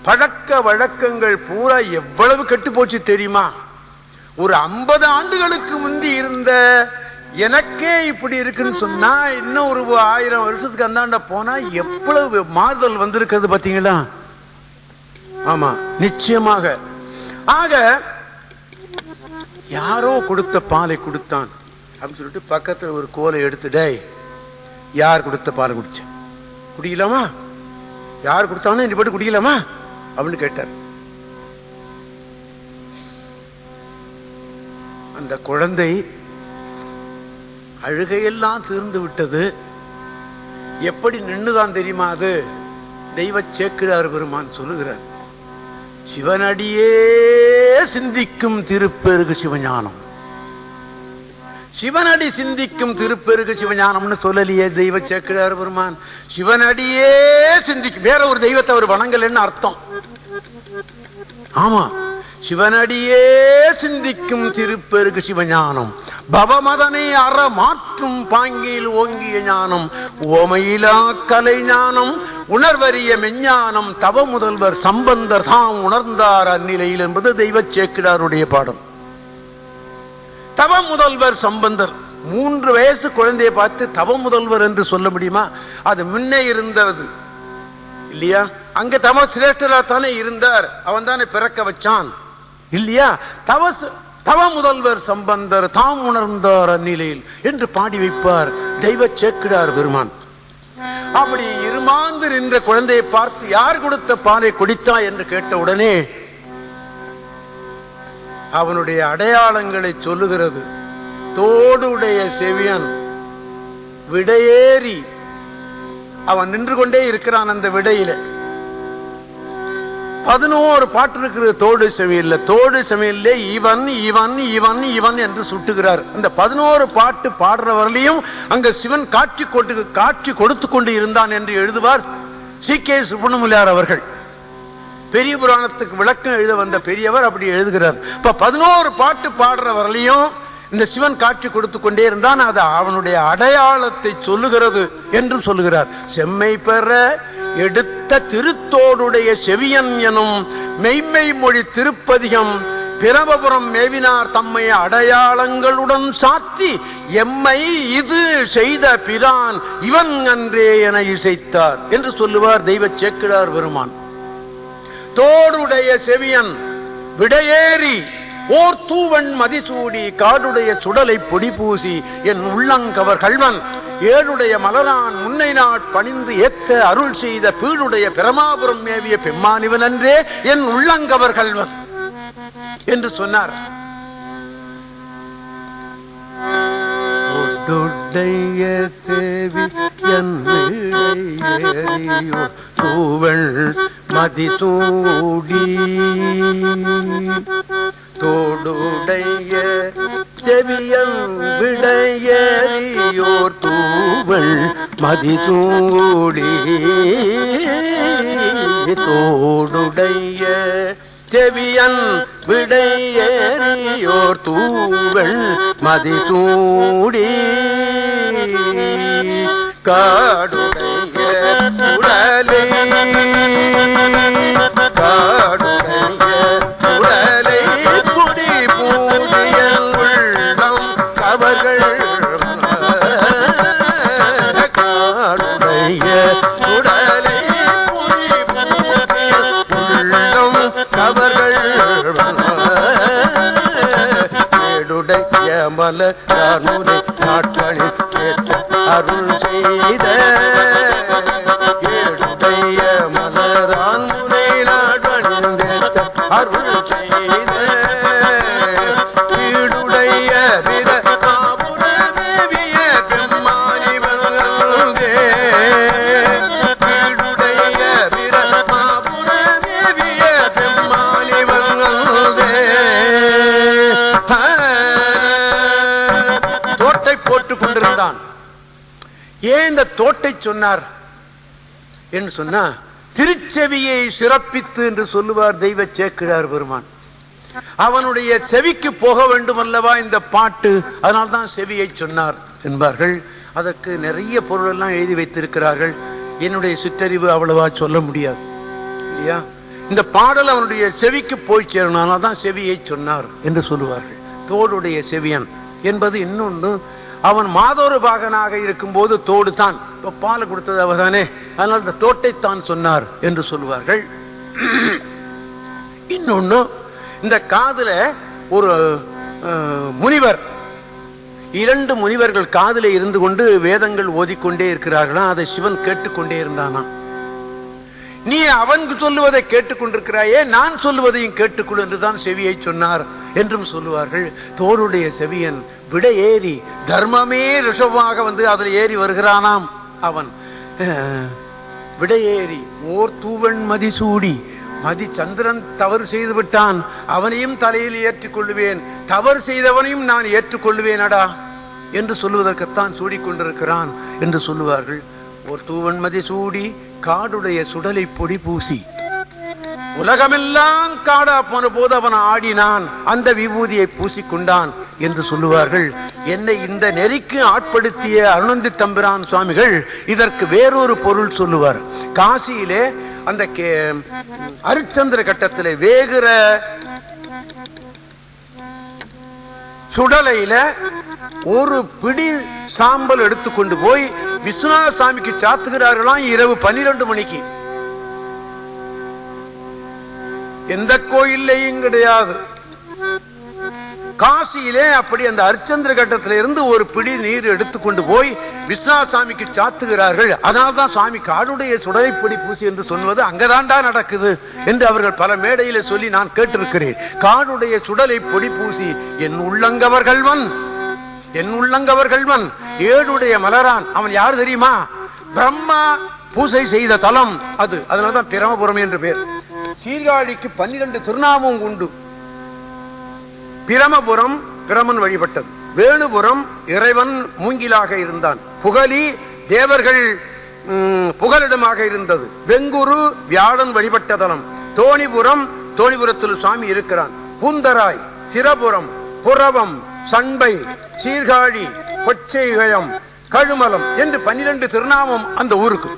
பழக்க வழக்கங்கள் பூரா எவ்வளவு கெட்டு போச்சு தெரியுமா? ஒரு 50 ஆண்டுகளுக்கு முந்தி இருந்த எனக்கே இப்படி இருக்குன்னு சொன்னா, இன்னும் ஒரு 1000 வருஷத்துக்கு அந்தாண்ட போனா எவ்வளவு மாறுதல் வந்திருக்கிறது பாத்தீங்களா? ஆமா, நிச்சயமாக. ஆக யாரோ கொடுத்த பாலை கொடுத்தான் அப்படின்னு சொல்லிட்டு பக்கத்துல ஒரு கோலை எடுத்துடே, யார் கொடுத்த பாலை குடிச்ச, குடிக்கலாமா? யார் கொடுத்தானோ இந்த போட்டு குடிக்கலாமா அப்படின்னு கேட்டார். அந்த குழந்தை அழுகையெல்லாம் தீர்ந்து விட்டது. எப்படி நின்னுதான் தெரியுமா? அது தெய்வ சேக்கிழார் பெருமான் சொல்லுகிறார், சிவனடியே சிந்திக்கும் திருப்பெருகு சிவஞானம். சிவனடி சிந்திக்கும் திருப்பெருகு சிவஞானம்னு சொல்லலையே தெய்வ சேக்கிழார் பெருமான். சிவனடியே சிந்திக்கும், வேற ஒரு தெய்வத்தை அவர் வணங்கலன்னு அர்த்தம். ஆமா, சிவனடியே சிந்திக்கும் திருப்பெருகு சிவஞானம், பவமதனை அற மாற்றும் பாங்கில் ஓங்கிய ஞானம், ஓமையிலா கலை ஞானம், உணர்வறிய மெஞ்ஞானம், தவ முதல்வர் சம்பந்தர் தாம் உணர்ந்தார் அந்நிலையில் என்பது தெய்வ சேக்கிழாருடைய பாடம். தவ முதல்வர் சம்பந்தர் 3 வயசு குழந்தையை பார்த்து தவ முதல்வர் என்று சொல்ல முடியுமா? அது முன்னே இருந்தது இல்லையா? அங்க தவ சிரேஷ்டரா தானே இருந்தார், அவன் தானே பிறக்க வச்சான் இல்லையா? தவ முதல்வர் சம்பந்தர் தாம் உணர்ந்தார் அந்நிலையில் என்று பாடி வைப்பார் தெய்வ சேக்கிழார் பெருமான். அப்படி இருமாந்து நின்ற குழந்தையை பார்த்து யார் கொடுத்த பாலை குடித்தா என்று கேட்ட உடனே அவனுடைய அடையாளங்களை சொல்லுகிறது. தோடுடைய செவியன், விடையேறி அவன் நின்று கொண்டே இருக்கிறான். அந்த விடையில 11 பாட்டு இருக்கிறது தோடு செவியல்ல. தோடு செவியல்ல இவன் இவன் இவன் இவன் என்று சுட்டுகிறார். அந்த 11 பாட்டு பாடுறவர்களையும் அங்க சிவன் காட்சி கொடுத்து கொண்டு இருந்தான் என்று எழுதுவார் சி.கே. சுப்பிரமணியார் அவர்கள். பெரிய புராணத்துக்கு விளக்கம் எழுத வந்த பெரியவர் அப்படி எழுதுகிறார். இப்ப 11 பாட்டு பாடுறவர்களையும் இந்த சிவன் காட்சி கொடுத்து கொண்டே இருந்தான். அது அவனுடைய அடையாளத்தை சொல்லுகிறது என்றும் சொல்லுகிறார். செம்மை பெற எடுத்த திருத்தோடுடைய செவியன் எனும் மெய்மை மொழி திருப்பதிகம் பிரபபுரம் மேவினார் தம்மை அடையாளங்களுடன் சாற்றி எம்மை இது செய்த பிரான் இவன் அன்றே என இசைத்தார் என்று சொல்லுவார் தெய்வ சேக்கிழார் பெருமான். தோடுடைய செவியன், விடையேறி ஓர் தூவன் மதிசூடி காடுடைய சுடலை பொடி பூசி என் உள்ளங்கவர் கள்வன் ஏழுடைய மலரான் முன்னை நாட் பணிந்து ஏத்த அருள் செய்த பீடுடைய பிரமாபுரம் மேவிய பெம்மானிவன் அன்றே என் உள்ளங்கவர் கள்வன் என்று சொன்னார். தொடைய தேவி என்னையோ தூவள் மதிசூடி தோடுடைய செவியன் விடையறியோர் தூவள் மதிசூடி தோடுடைய செவியன் விடையறியோர் தூவள் மதிசூடி காடுடைய உடலை காடுடைய உடலை புடி பூடிய உள்ளம் கவர்கள் காடுடைய உடலை புடி பூடிய உள்ளம் கவர்கள் ஏடுடைய மலர் நாட்களில் அருள் செய்த ஏழுடைய மலரான் முனை நாட்களில் அருள் செய்த வீடுடைய விர காபுரமேவிய பெம்மானிவன் வீடுடைய விர காபுரமேவிய பெம்மானிவன் தோட்டை போட்டுக் கொண்டிருந்தான். ஏன் இந்த தோட்டை சொன்னார் என்று சொன்னா, திருச்செவியை சிறப்பித்து என்று சொல்லுவார் தெய்வ சேக்கிழார் பெருமான். அவனுடைய செவிக்கு போக வேண்டும் அல்லவா இந்த பாட்டு, அதனால்தான் செவியை சொன்னார் என்பார்கள். அதற்கு நிறைய பொருள் எல்லாம் எழுதி வைத்திருக்கிறார்கள். என்னுடைய சிற்றறிவு அவ்வளவா சொல்ல முடியாது இல்லையா. இந்த பாடல் அவனுடைய செவிக்கு போய் சேரணும், தான் செவியை சொன்னார் என்று சொல்லுவார்கள். தோடுடைய செவியன் என்பது இன்னொன்று. அவன் மாதோரு பாகனாக இருக்கும் போது தோடு தான், பாலை கொடுத்தது அவதானே, அதனால் இந்த தோட்டைத்தான் சொன்னார் என்று சொல்லுவார்கள். இன்னொன்னு, இந்த காதுல ஒரு முனிவர், 2 முனிவர்கள் காதிலே இருந்து கொண்டு வேதங்கள் ஓதிக்கொண்டே இருக்கிறார்களா, அதை சிவன் கேட்டுக்கொண்டே இருந்தானா. நீ அவன் சொல்லுவதை கேட்டுக்கொண்டிருக்கிறாயே, நான் சொல்லுவதையும் கேட்டுக்கொள் என்றுதான் செவியை சொன்னார் என்றும் சொல்லுவார்கள். தோளுடைய செவியன் விட ஏறி தர்மமே ரிஷபமாக வந்து அதில் ஏறி வருகிறானாம். அவன் விடையேறி ஓர் தூவன் மதிசூடி, மதி சந்திரன் தவறு செய்து விட்டான், அவனையும் தலையில் ஏற்றுக்கொள்ளுவேன், தவறு செய்தவனையும் நான் ஏற்றுக்கொள்ளுவேனடா என்று சொல்லுவதற்குத்தான் சூடிக்கொண்டிருக்கிறான் என்று சொல்லுவார்கள். ஒரு தூவன் மதி சூடி காடுடைய சுடலை பொடி பூசி, உலகமெல்லாம் காடா போன போது அவன் ஆடினான், அந்த விபூதியை பூசிக்கொண்டான் என்று சொல்லுவார்கள். என்னை இந்த நெறிக்கு ஆட்படுத்திய அருணந்தி தம்பிரான் சுவாமிகள் இதற்கு வேறொரு பொருள் சொல்லுவார். காசியிலே அந்த அரிச்சந்திர கட்டத்திலே வேகிற சுடலையில ஒரு பிடி சாம்பல் எடுத்துக்கொண்டு போய் விஸ்வநாத சாமிக்கு சாத்துகிறார்களாம் இரவு 12 மணிக்கு. எந்த கோயிலையும் கிடையாது, காசியிலே அப்படி அந்த அரிச்சந்திர கட்டத்தில இருந்து ஒரு பிடி நீர் எடுத்துக்கொண்டு போய் விஸ்வநாத சாமிக்கு சாத்துகிறார்கள். அதனால்தான் சுவாமி காடுடைய சுடலைப்பொடி பூசி என்று சொல்வது அங்கதான்டா நடக்குது என்று அவர்கள் பல மேடையில சொல்லி நான் கேட்டிருக்கிறேன். காடுடைய சுடலை பொடி பூசி என் உள்ளங்கவர்கள்வன், என் உள்ளங்கவர்கள்வன், ஏழுடைய மலரான். அவன் யார் தெரியுமா? பிரம்மா பூசை செய்த தலம் அது. அதனால்தான் பிரமபுரம் என்று பேர். சீர்காழிக்கு 12 திருநாமம் உண்டு. பிரமபுரம் பிரமன் வழிபட்டது, வேணுபுரம் இறைவன் மூங்கிலாக இருந்தான், புகலி தேவர்கள் புகலிடமாக இருந்தது, வெங்குரு வியாழன் வழிபட்ட தலம், தோணிபுரம் தோணிபுரத்தில் சுவாமி இருக்கிறான், பூந்தராய், சிரபுரம், புறவம், சண்பை, சீர்காழி, கொச்சைகயம், கழுமலம் என்று 12 திருநாமம் அந்த ஊருக்கு.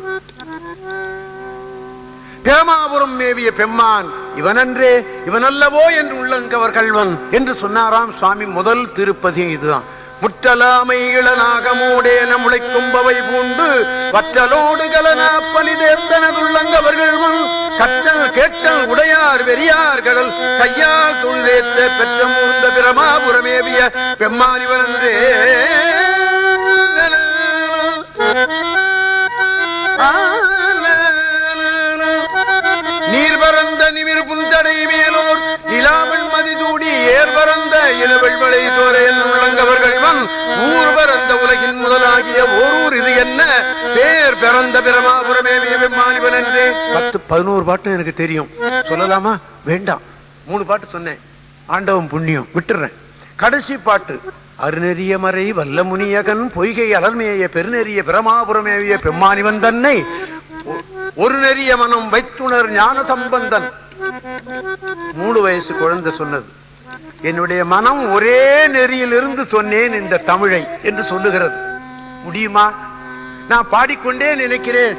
பிரமாபுரம் மேவிய பெம்மான் இவனன்றே இவனல்லவோ என்று உள்ளங்கவர்கள்வன் என்று சொன்னாராம் சுவாமி. முதல் திருப்பதி இதுதான். முற்றலாமை இளநாகமூடேன முளைக்கும்பவை பூண்டு வற்றலோடு கலனா பலி தேர்ந்தனதுள்ளங்கவர்கள் கற்றல் கேட்டல் உடையார் வெறியார் கடல் கையால் தொழுதேத்த பெற்ற மூர்ந்த பிரமாபுரமேவிய பெம்மான் இவனன்றே. நீர் பரந்த நிமிர் புந்தடை மேலோர் நிலாவன் மதிதூடி ஏர் பரந்த இளவெள்வளை தோரையல் உள்ளங்கவர்கள்வன் ஊர் பரந்த உலகின் முதலாகிய ஓரூர் இது என்ன பேர் பிறந்த பிரமாபுரமே மாணிவன் என்று 10-11 பாட்டு எனக்கு தெரியும். சொல்லலாமா? வேண்டாம். 3 பாட்டு சொன்னேன். ஆண்டவன் புண்ணியம் விட்டுறேன். கடைசி பாட்டு அருநெறிய மறை வல்ல முனியகன் பொய்கை அலர்மேய பெருநெறிய பிரமாபுரமேவிய பெம்மானிவன் தன்னை ஒரு நெறிய மனம் வைத்துணர் ஞான சம்பந்தன். 3 வயசு குழந்தை சொன்னது. என்னுடைய மனம் ஒரே நெறியில் இருந்து சொன்னேன் இந்த தமிழை என்று சொல்லுகிறது. முடியுமா? நான் பாடிக்கொண்டே நினைக்கிறேன்